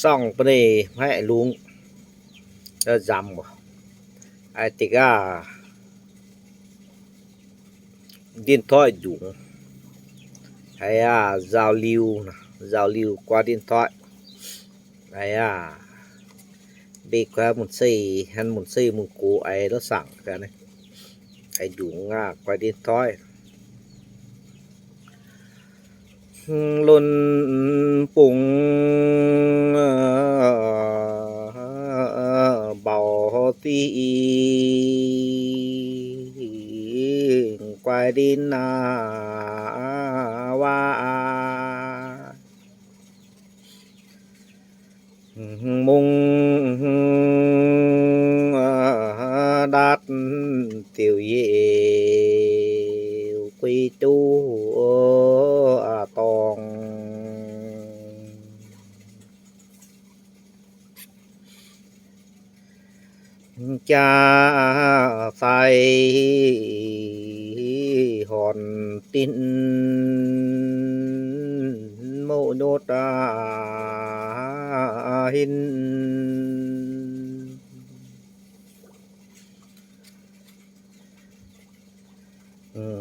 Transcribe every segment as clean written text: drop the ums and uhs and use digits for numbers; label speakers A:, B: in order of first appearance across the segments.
A: ซ่องปนี่ให้ลุงแล้วจำบ่ไอ้ติกาดินthoi dũng hay giao lưu qua điện thoại hay bị qua một xây một cố ấy nó sẵn cái này hay dũng qua điện thoại luôn bùng bảo tí quay đếnว่าmùng đạt tiểu diệu quy tu tòng cha phải hòn tin mộ đốt hin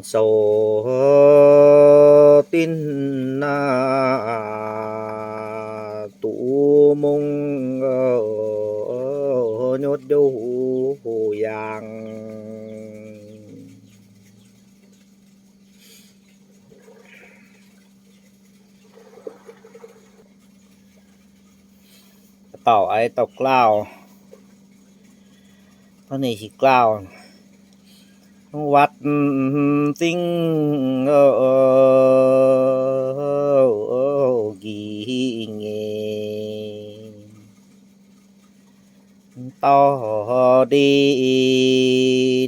A: số tin tụ mông nhốt đâu yangเต่าไอ้เต่ากล้าวเพราะนี่สิกล้าววัดสิงกีเงต่อดิ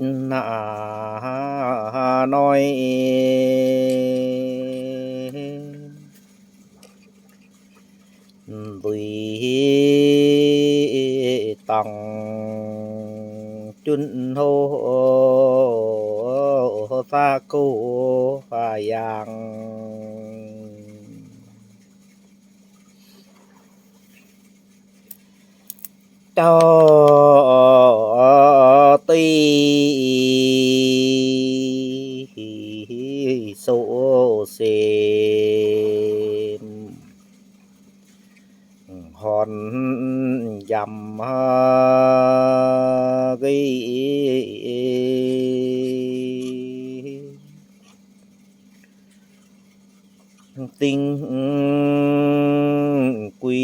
A: นน้อยดุยตังจุนโหซาโกฟายังเจ้าตีโซเซมหอนยำกีtình quý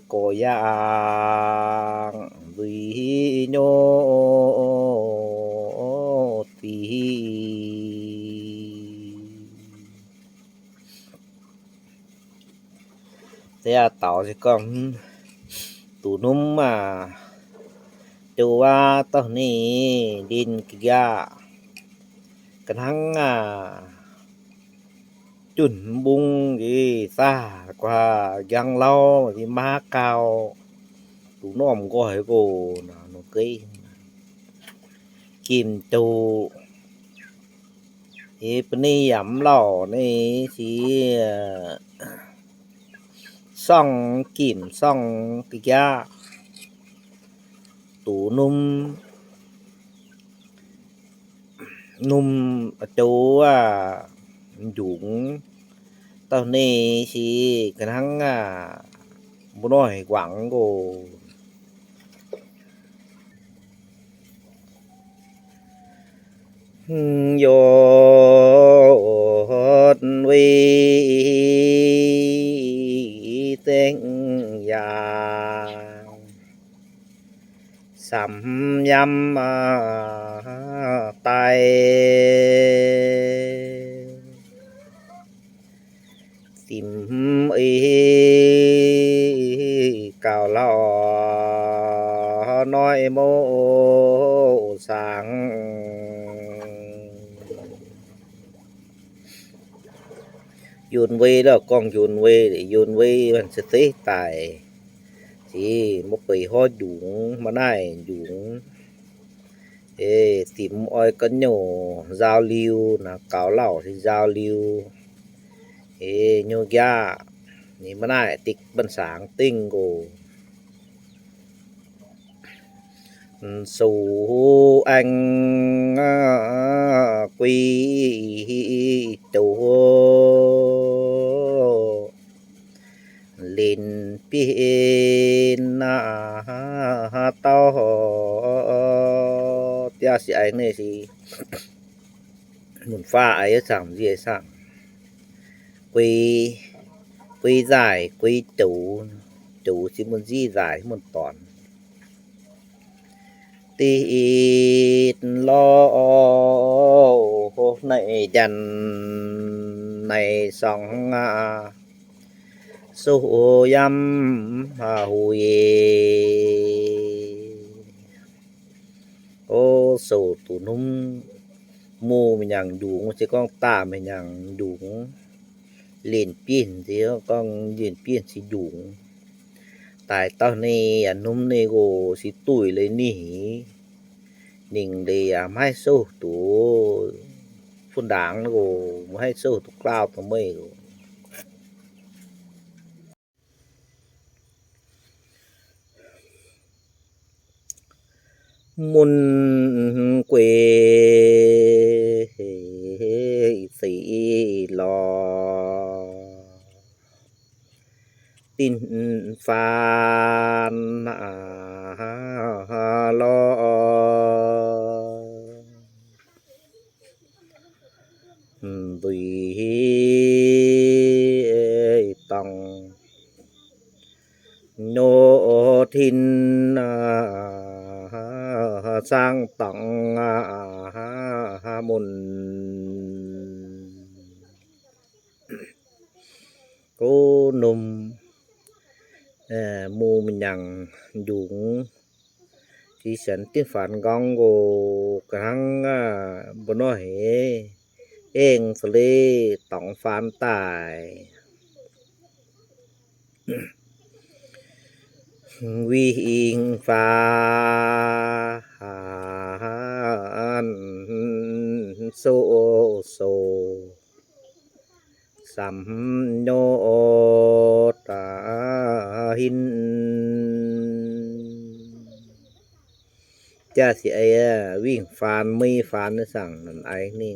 A: cổ dạng vì nhô tí thế tao sẽ còn tủ núm màตัวตอนนี้ดินกะกระทั่งจุนบุงอีซ่ากว่ายังเล่าที่มาเก่าตูน้อมก็ให้กูนะโนเกยกินตูอีปนี่ยำเล่านี่สิซ่องกินซ่องกะยาตูนุ่มจูหยุงตอนนี้สิกระทั่งบ่น้อยหวังโกโยดวีเต็งยาสำยำไตติมอีเก่าล่อน้อยโมสังยุนวีแล้วกองยุนวีมันสิติตายสิบ่ไปฮอดยุงมาได้ยุงtìm oi cân nhổ giao lưu là cáo lẩu thì giao lưu nhô gia นี่บ่ได้ติ๊กบันสางติ้งโกสู่อังquy tổ lên pin to tia sĩ anh này thì một pha ấy chẳng gì sang quy giải quy chủ chỉ muốn gì giải một toàn tít lo này dần này sóng số yam hùi ô số tụ nung mù mình nhàng đúng chứ con ta mình nhàng đúng liền piên thì con liền piên thì đúng tại tao này nôm này go si tuổi lên nỉ nình để mai số tụ phun đảng go mai số tụ cloud tụ mây go muôn quê sĩ lo tin phan lo tùy tòng nô thiên sang tặng môn cô nùm mù mình nhằng đúng thì sẵn tiếng phản gong gồ kháng bố nói ên phá lê tổng phán tài vi hình phá số sắm nô ta hin cha sĩ ấyวิ่งฟานไม่ฟานนะสั่งนั่นไอ้นี่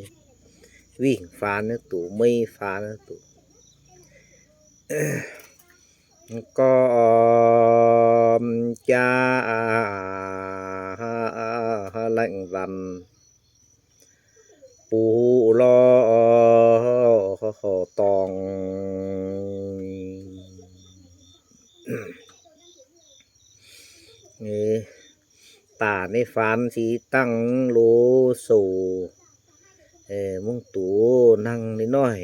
A: วิ่งฟานนะตู่ไม่ฟานนะตู่ก็cha lạnh dầnปูloตองตาในฟานสีตั้งโลสู่มึงตูนั่งนิดหน่อย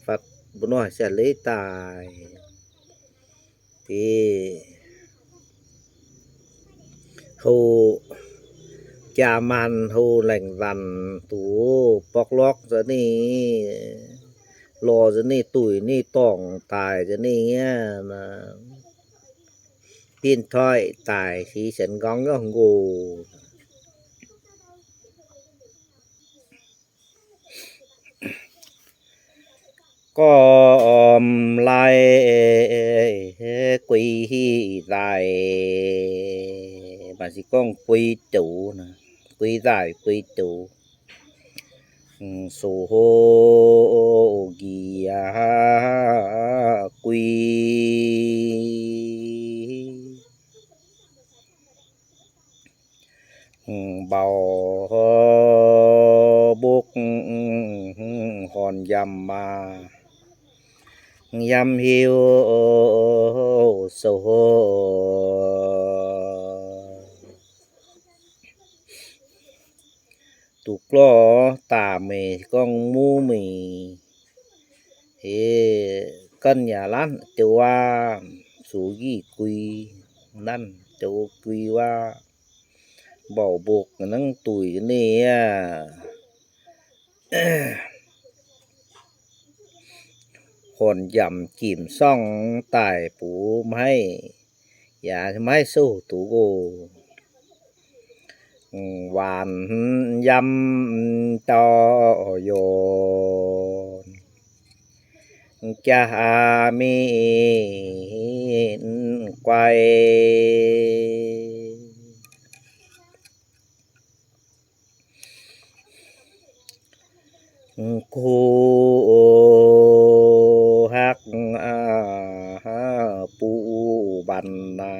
A: ฟัดบ่น้อยเสียเลยตายที่เขาจามันเขาแหล่งวันตูปอกล็อกจะนี่รอจะนี่ตุ๋ยนี่ต้องตายจะนี่เงี้ยนะtiên thoại tại thị trấn Gong Gong Gồ có lại quỳ dài bạn chỉ con quỳ chủ nè quỳ dài quỳ chủ số hô ghi quỳ bảo buộc hòn dầm mà dầm hiu sầu tục lo tà mề con mu mì cân nhà lán châu a số ghi quy năn châu quy wa bảo buộc nắng tuổi này hòn dầm chìm xong tài phủ máy và máy số tủ gồ hoàn dâm to dồn จะมีไกวคู่ฮักปูบันนา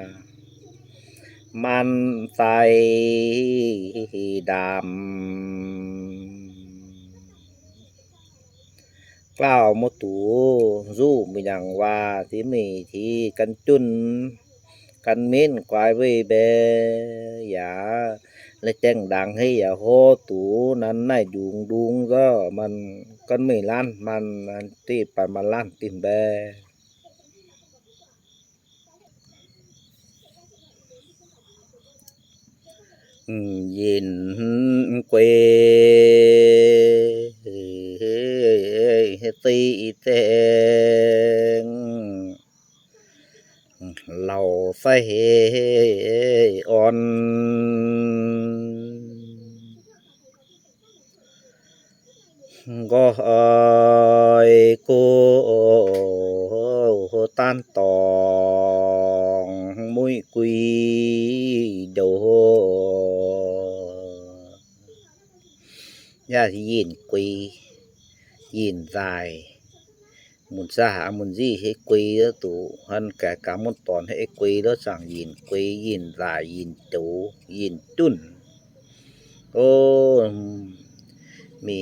A: มันใสดำกล่าวมตูรู้มีอย่างว่าที่มีที่กันจุนกันเม้นกวายไว้แบอย่าและแจ้งดังให้อย่าโหตูนั้นน่ะยุงดุงก็มันกันไม่ล้านมันที่ไปมาล้านตินแบยินเกวตีแตงเราใส่อ่อนก็โกตันตองมุยกุยโดย่าที่ยินกุยยินใจมุนสหามุนจี้ให้กุยแล้วตูหันแก่กามุนตอนให้กุยแล้วสั่งยินกุยยินใจยินโตยินตุนโอ้มี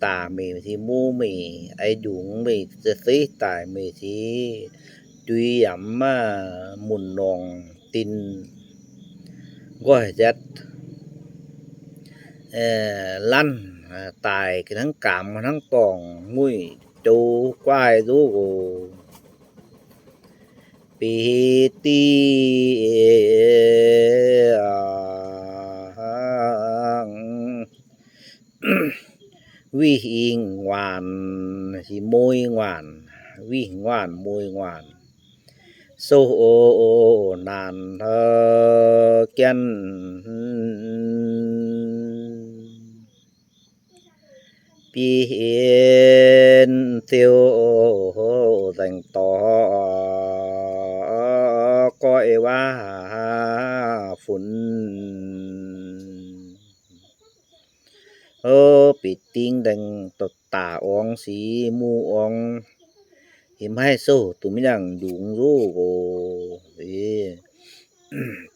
A: ตามีที่มูมีไอ้ดุงมีจะสิตายมีที่ดุยยำมามุนนองตินก็จัดลั่นตายกันทั้งกามทั้งตองมุ้ยจูกวายดูโอปีตีวิหิงหวานสิมวยหวานวิหิงหวานมวยหวานโซโอนานแก่นปีเห็นเตียวแต่งต่อก้อยว่าฝุ่นปิดติ้งดังตดตาอองสีมูอองเห็นให้โซตุมิยังดุงรู้โก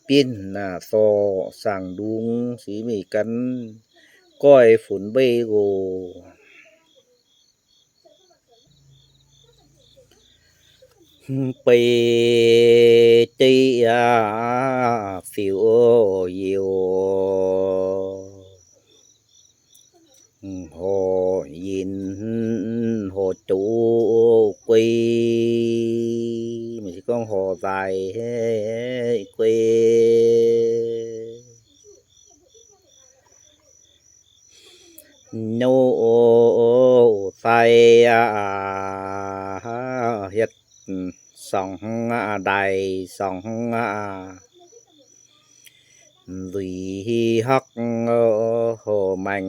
A: ปิ้นหน้าซอสั่งดุงสีมีกันก้อยฝนเบโกไปตีฟิวยิวโหยินโหจูกุยมันสิก้องโหใจกุยโนใส่เฮ็ดสองใดสองvì hắc hồ mạnh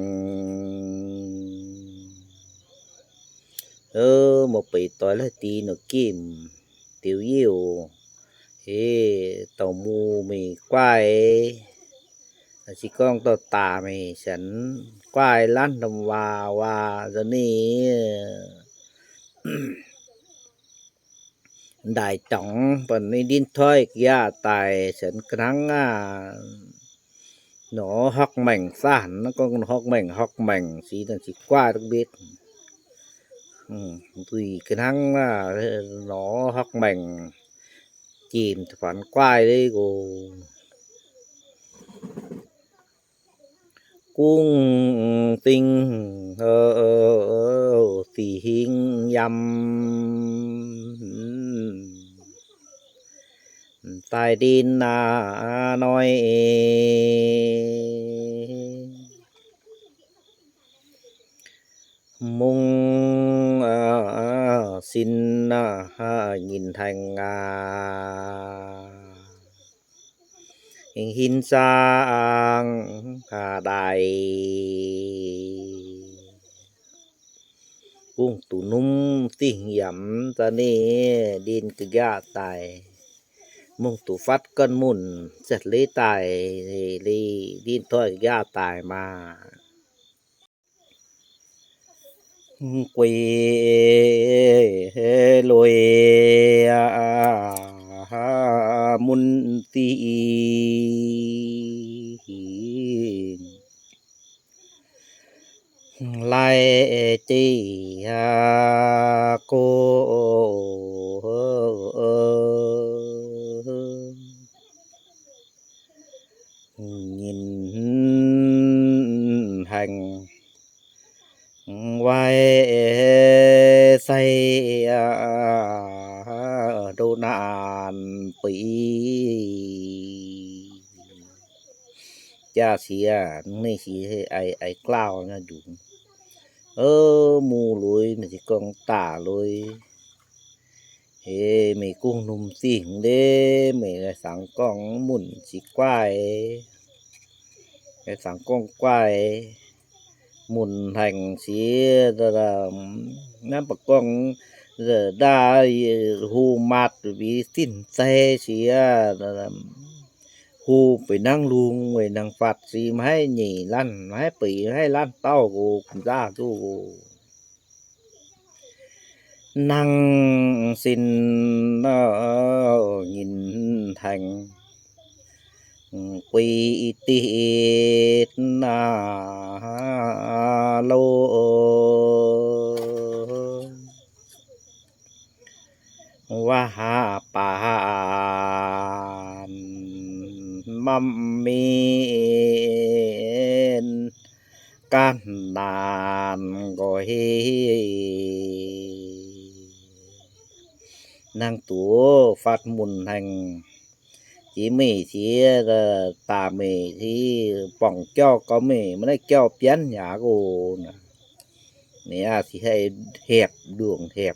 A: một bị tối là tí nó kim tiểu yêu tàu mù mì quay chỉ con tàu tà mì sẵn quay lăn đồng và giờ này đại trọng phần này điên thôi kia tài sẵn kháng nó học mảnh sản nó con học mảnh chỉ là chỉ qua được biết tùy cái thằng nó học mảnh chìm phản quay đấy cô cung tinh thì hình dâm tài điên nói mong xin nhìn thành hình sang đại กุ้งตูนุ่มติ่งหยำตะนี้ดินกะยาตายมุงตูฟัดกันมุนเสร็จเลยตายเลยดินถ้อยกะยาตายมากวยลอยมุนตีไลจีโกnhìn hành vai say đô nạnปีจ้าเสียนี่สิไอ้กล้าวนะดูหมู่ลยมันสิกองตาเลยเฮ้ไม่กุ้งนุ่มสิงเด้ไม่สังกองหมุนสิกวายไอ้สังกองกวายหมุนแห่งเสียตะน้ำปะกองได้หูมัดวิสิ้นแท้เสียหูไปนั่งลุงไว้นั่งฟัดสิมาให้หนีลั่นมาให้ปีให้ลั่นเต้ากูจ้ากูนั่งสินยินแห่งปีตินาโลว่าหาปานมัมมีนกันนานก็เฮนางตัวฟัดมุนแห่งchỉ mì chỉ tà mì thì bỏng cho có mì mà nó cho biến nhà cô nè thì hay hẹp đường hẹp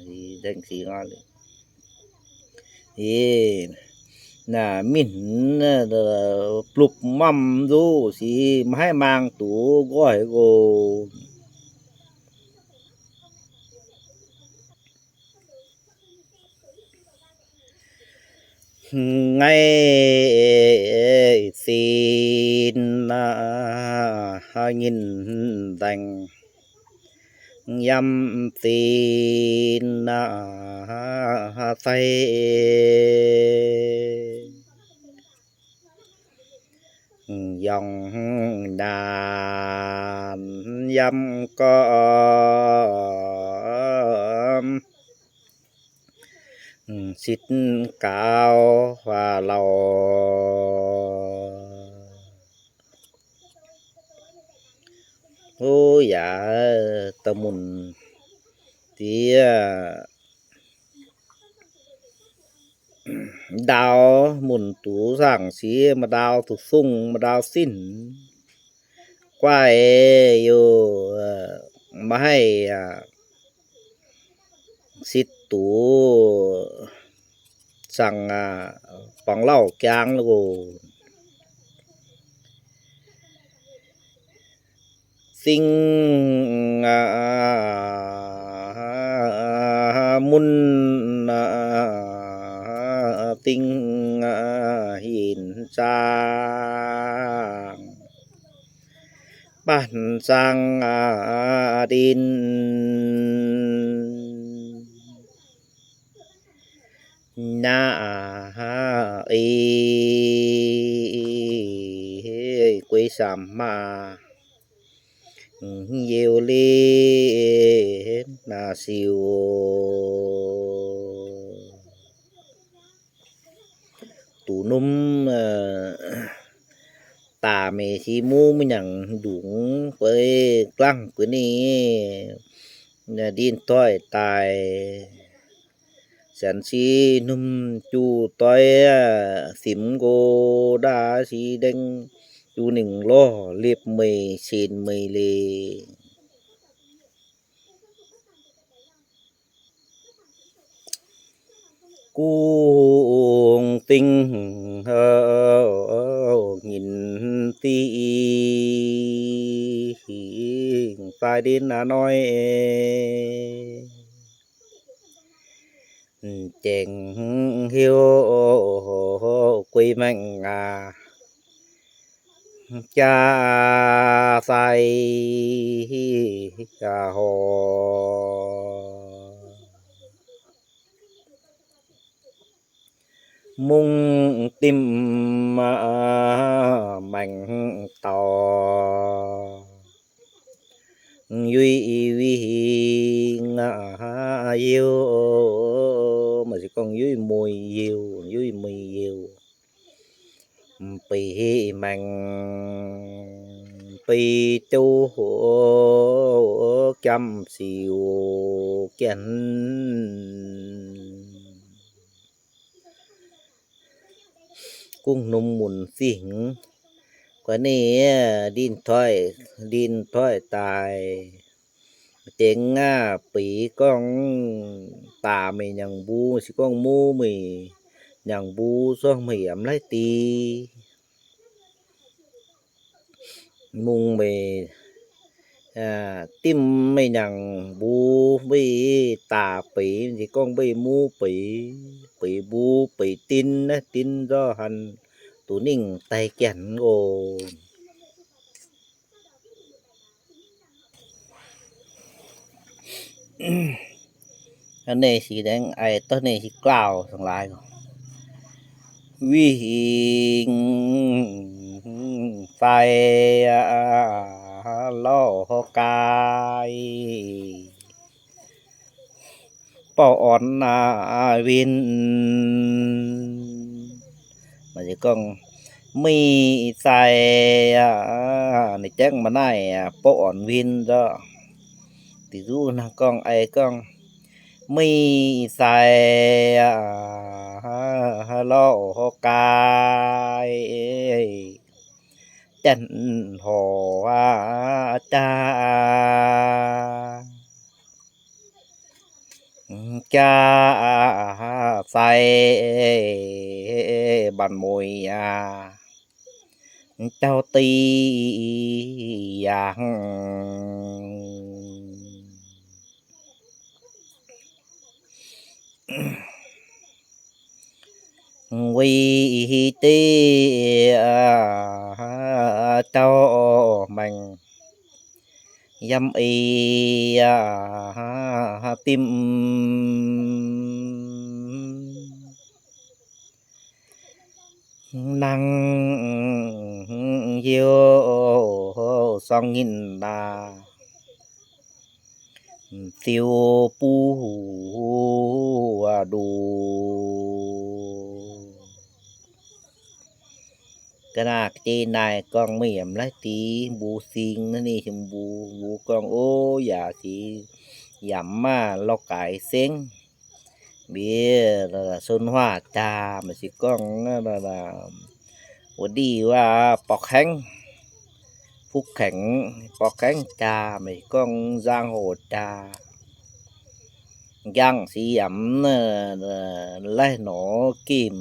A: thì đang chỉ ngon thì là mình plục mâm du thì hay mang tủ gọi cô ngay xin nhìn thành yam xin say dòng đàn yam có xít cao và lò dạ tờ mùn thì đào mùn tú rằng xí mà đào thủ sung mà đào xin quay vô mà hay xít túสั่งปังเล่าแกงแล้วก็สิ่งมุนติงหินจางบ้านสร้างดินนาquê sàm mà nhiều lên là siêu tủ nôm tà mẹ chi mu mới nhận đúng với quăng cái này điên toi tài sản si num chu toi xỉm cô đa si đeng chu ning lo liệp mì xin mì lì cuồng tinh nhìn ti สายดินน้อยเจ๋งหิวกุยแมงจาใส่กะหอมุงติมแมงต่อยุยวิงยิวmà chỉ còn dưới mùi nhiềuปีแมงปีจูจำสิวเกียนกุ้งนมหมุนสิงกว่านี้ดินถ้อยตายเต็งปีก้องตาไม่ยังบูสิก้องมูไม่ยังบูซ่องไม่ยำไรตีมุงไม่ติ้มไม่ยังบูไม่ตาปีสิก้องไม่มูปีบูปีตินนะตินก็หันตัวนิ่งไตแก่นโออันนี้สีแดงไอ้ต้นนี้สีกล่าวทั้งหลายวิงไฟล่อกายป้ออ่อนวินมันจะก้องมีใส่ในแจ้งมาได้ป้ออ่อนวินก็ติดูนะก้องไอ้ก้องมีใส่ล่อกายจันหอจาใส่บันมวยเจ้าตีอย่างวิตีเจ้าแมงยำอีติมนังเยียวสองหินดาสิวปูดูกระนาจีนายกองไม่ยำไรตีบูซิงนั่นนี่ชมบูกองโอ้อย่าสิยำมาลอกไก่เซ้งเบี้ยส้นว่าจามันสิกองนั่นว่าดีว่าปอกแข็งพุกแข็งปอกแข็งจาไม่กองgiang hồจาย่างสียำไล่หนอกิม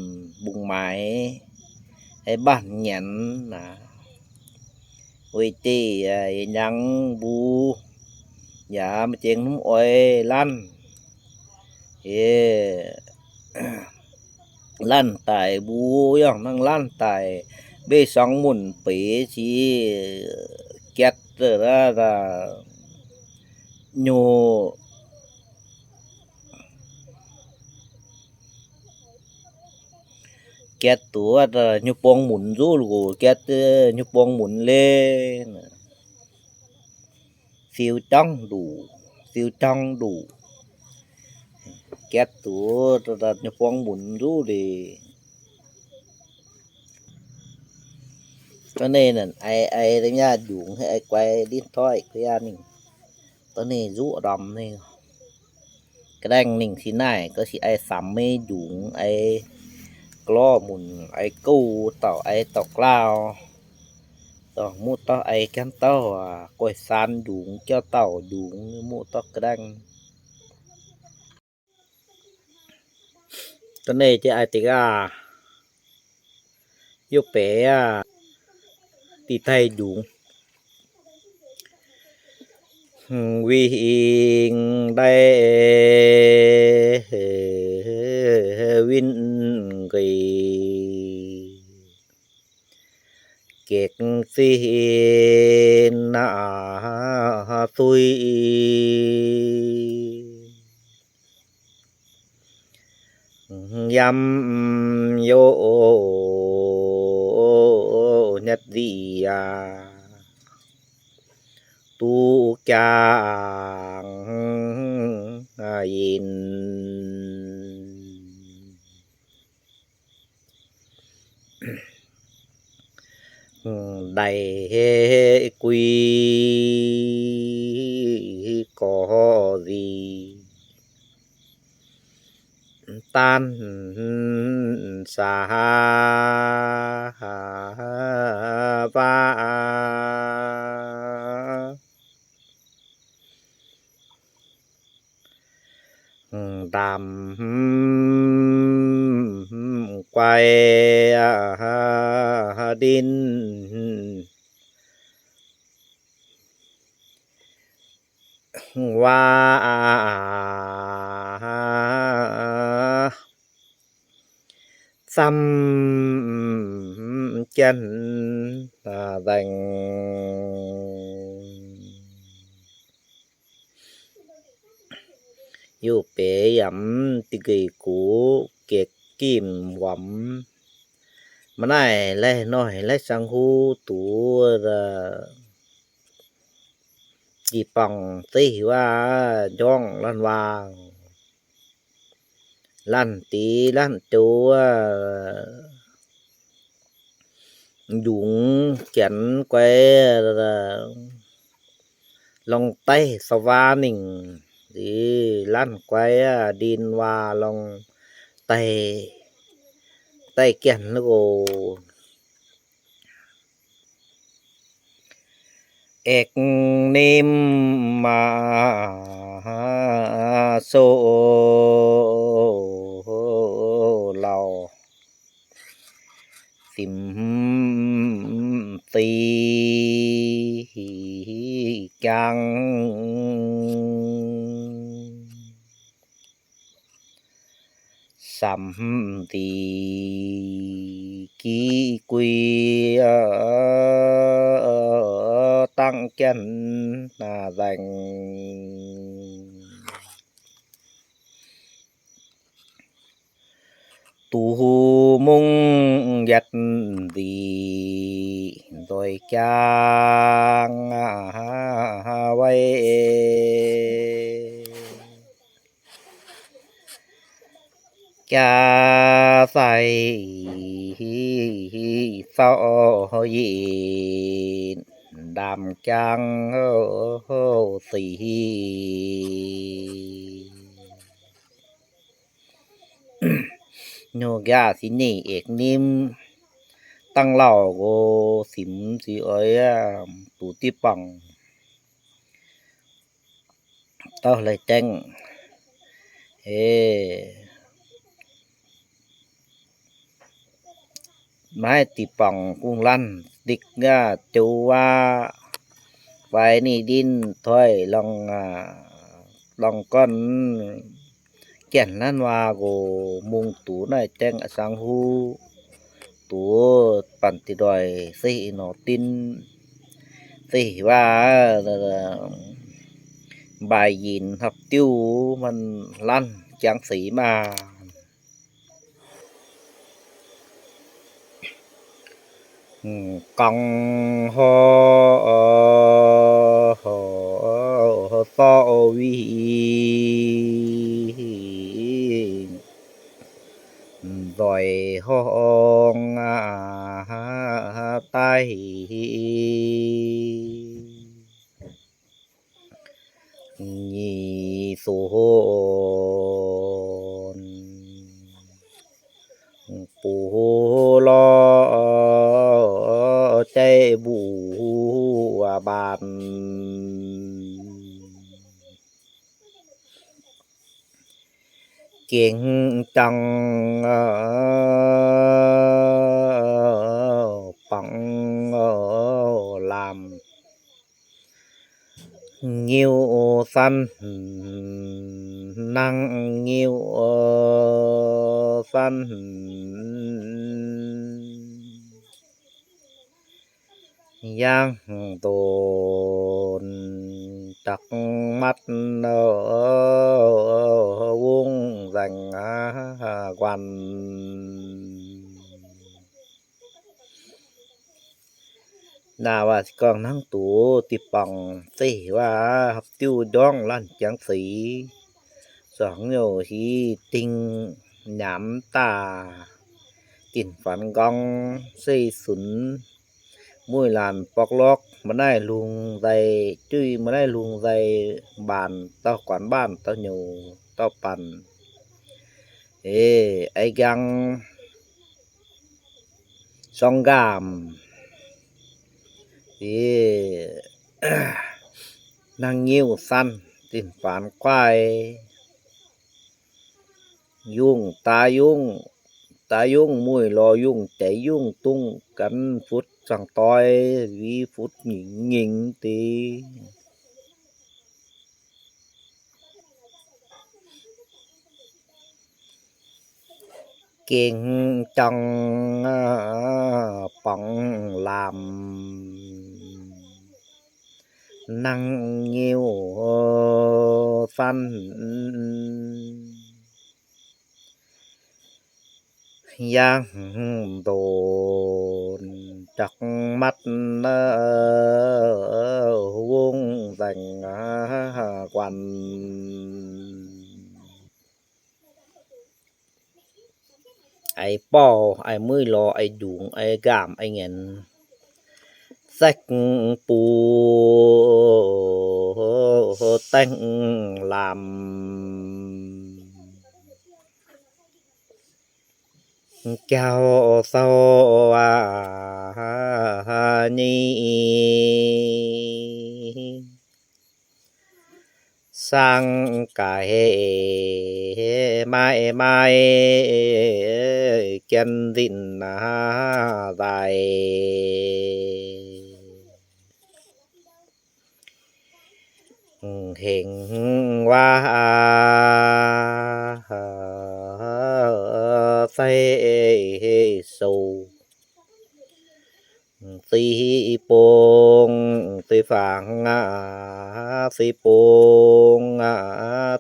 A: บุงไม้ไอ้บ้านหยันนะวิตียังบูอย่ามาเจงนุ่มอ้อยลั่นลั่นตายบูย่องนั่งลั่นตายเบสองหมุนปีชีแก๊สละโยแก๊สตัวยุปองหมุนรู้ลูกแก๊สยุปองหมุนlên phiêu trong đủแก๊สตัวยุปองหมุนรู้ดิตัวนี้นั่นไอ้ระยะยุงให้ไอ้ไกวดิ้นถ้อยระยะนึงตัวนี้รู้ดำนี่กระแดงนิ่งสิน่ายก็สิไอ้สามเมยุงไอ้กล้อหมุนไอ้กู้ต่อไอ้ตอกลาวต่อมูต่อไอ้กันต่อกอยซานดุงเจ้าเต่าดุงมูต่อกระดังตอนนี้จะไอ้ติกายุเปติไทยดุง วิ่งได้วินกีเก็กสินาซุยยำโยญัดดียาตูจางยินได้กุยก็ดีตันสาบาดำไกวดินว่าซ้ำจันแบ่งอยู่เปยำติกกูเกกกิมหวำมาได้และน้อยและสังหูตัวจีป่องสิว่าย่องลั่นวางลั่นตีลั่นตัวยุงเขียนแกลองไต้สวานิ่งดีลั่นแกดินว่าลองไต้เขียนแล้วก็เอกนิมมาโซเราสิมตีจังสัมตีกีกุยตั้งแก่นนาแดงตูมุงยัดดีโดยจางไว้จะใส่เศร้ายีดำจังสีโยกาสินี่เอกนิมตั้งเหล่าโกสิมสิเอ้ยตูติปังเต้าเลยแจ้งไม้ติปังกุ้งลั่นดิกงาจูว่าไว้นี่ดินถ้อยลองก้อนแก่นนั้นว่าโกมุงตูในแจ้งอสังหูตัวปันติดอยสิโนตินสิว่าบายยินทับติ้วมันลั่นจังสีมากังฮอซอวีดอยห้องใต้ยีโซนปูลอใจบูบานเก่งจังปังลาม งิวสันนั่งงิวสันย่างโตนจักมัดวงแรงกวันนาว่าสิกองนั่งตูติปังสิว่าติ้วดองลั่นจังสีสองโยฮีติงหยามตากินฝันกองสิสุนมวยลานปอกลอกมาได้ลุงใดจุ้ยมาได้ลุงใดบ้านเต้าก่อนบ้านเต้าอยู่เต้าปันไอ้ยังสองกามนางงิ้วสั้นตินฝานควายยุ่งตายุ่งมุ้ยรอยุ่งใจยุ่งตุ้งกันฟุตสังตอยวีฟุตหญิงตีเก่งจังปังลามนั่งงิ้วสั้นย่างโดนจักมัดวงแรงกวันไอ้ป้อไอ้มือรอไอ้ดุงไอ้กามไอ้เงินแซกปูแต่งลามเจ้าสวานีสร้างกายไม่เกียนดินนาใดเห็นว่าใส่สูสีโปงสีฝางสีโปง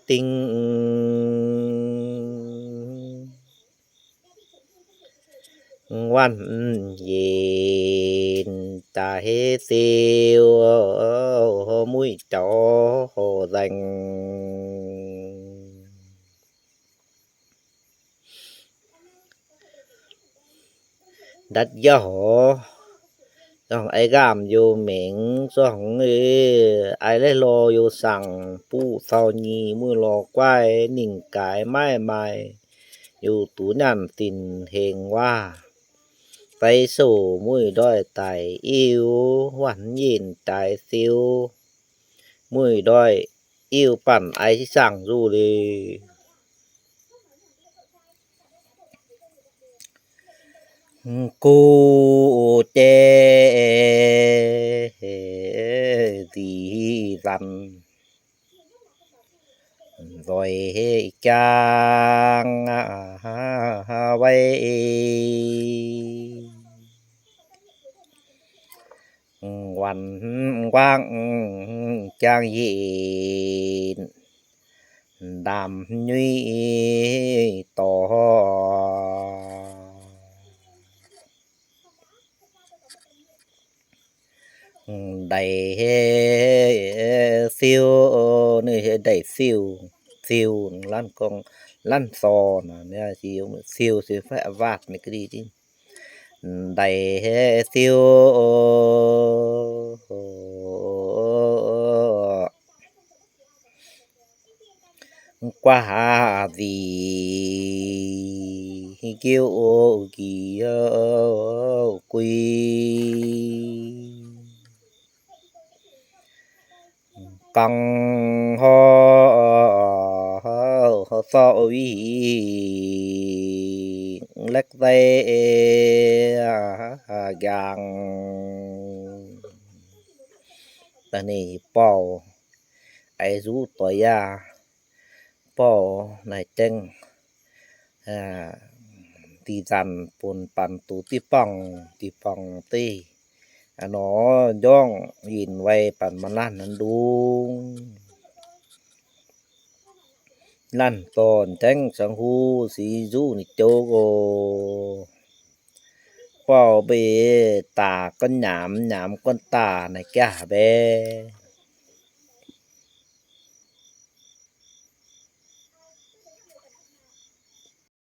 A: ติงวันเย็นตาเฮเสียวมุ้ยจอแรงดัดย่อต้องไอ้กามอยู่เหม็งสองไอ้ได้รออยู่สั่งปู้เศร้านีมือรอกว้ายนิ่งกายไม้อยู่ตูนั่นตินเฮงว่าไปสู่มุ้ยด้อยไตอิวหวันยินตายซิวมุ้ยด้อยอิวปั่นไอ้ที่สั่งรู้เลยกูเจดีรันรอยจางไว้วันกว้างจางยีนดำยุยต่อได้ซิวนี่ได้ซิวลั่นกองลั่นซอน่ะเนี่ยซิวสิฟ้าวาดนี่ก็ดีจริงได้ซิวกว่าดีเกี่ยวกี่กุยกังฮอซอวีเล็กไดอย่างตะนี่เป่า ai rú tỏi bỏ này chân tì dàn bồn bàn tù tí bằng tì nó dong nhìn vay bàn mà lan đúng lan còn tránh sang hu xí rú nị chô gồ bỏ bê tà con nhảm con tà này cả bê